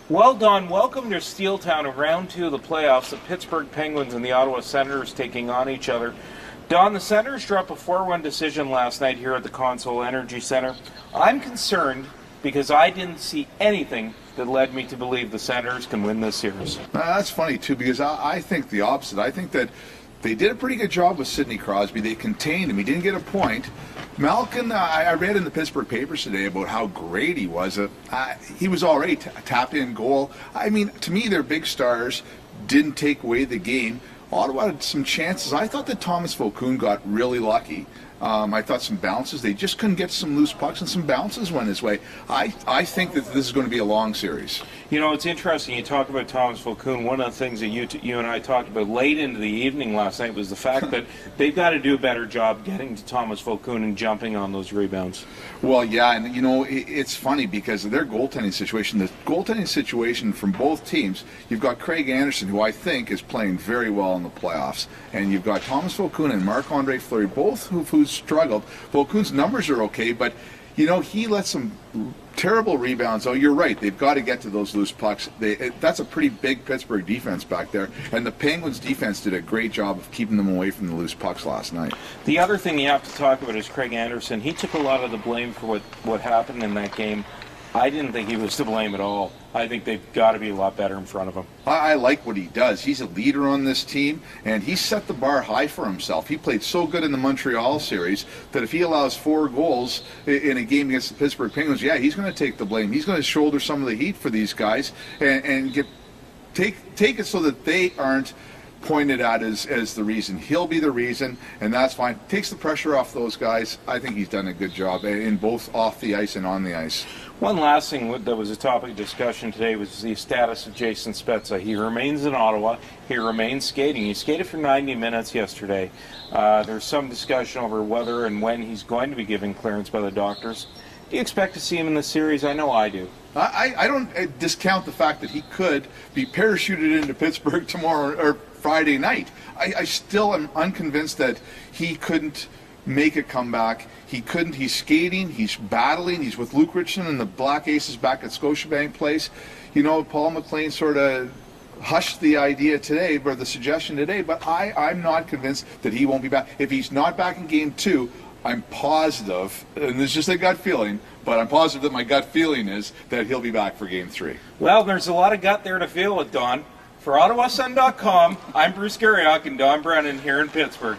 Well, Don, welcome to Steeltown in round 2 of the playoffs. The Pittsburgh Penguins and the Ottawa Senators taking on each other. Don, the Senators dropped a 4-1 decision last night here at the Consol Energy Center. I'm concerned because I didn't see anything that led me to believe the Senators can win this series. That's funny, too, because I think the opposite. I think that they did a pretty good job with Sidney Crosby. They contained him. He didn't get a point. Malkin, I read in the Pittsburgh papers today about how great he was. He was all right, tap-in goal. I mean, to me, their big stars didn't take away the game. Ottawa had some chances. I thought that Thomas Vokoun got really lucky. I thought some bounces. They just couldn't get some loose pucks, and some bounces went his way. I think that this is going to be a long series. You know, it's interesting. You talk about Thomas Vokoun. One of the things that you and I talked about late into the evening last night was the fact that they've got to do a better job getting to Thomas Vokoun and jumping on those rebounds. Well, yeah, and you know, it's funny because of their goaltending situation. The goaltending situation from both teams, you've got Craig Anderson, who I think is playing very well in the playoffs, and you've got Thomas Vokoun and Marc-Andre Fleury, both who've struggled. Vokoun's numbers are okay, but you know, he lets some terrible rebounds. Oh, you're right. They've got to get to those loose pucks. That's a pretty big Pittsburgh defense back there. And the Penguins defense did a great job of keeping them away from the loose pucks last night. The other thing you have to talk about is Craig Anderson. He took a lot of the blame for what happened in that game. I didn't think he was to blame at all. I think they've got to be a lot better in front of him. I like what he does. He's a leader on this team, and he set the bar high for himself. He played so good in the Montreal series that if he allows 4 goals in a game against the Pittsburgh Penguins, yeah, he's going to take the blame. He's going to shoulder some of the heat for these guys and take it so that they aren't pointed at as the reason. He'll be the reason, and that's fine. Takes the pressure off those guys. I think he's done a good job in both off the ice and on the ice. One last thing that was a topic of discussion today was the status of Jason Spezza. He remains in Ottawa. He remains skating. He skated for 90 minutes yesterday. There's some discussion over whether and when he's going to be given clearance by the doctors. Do you expect to see him in the series? I know I do. I don't discount the fact that he could be parachuted into Pittsburgh tomorrow or Friday night. I still am unconvinced that he couldn't make a comeback. He couldn't. He's skating. He's battling. He's with Luke Richardson and the Black Aces back at Scotiabank Place. You know, Paul McLean sort of hushed the idea today, or the suggestion today, but I'm not convinced that he won't be back. If he's not back in Game 2, I'm positive, and this is just a gut feeling, but I'm positive that my gut feeling is that he'll be back for Game 3. Well, there's a lot of gut there to feel with, Don. For OttawaSun.com, I'm Bruce Garriock and Don Brennan here in Pittsburgh.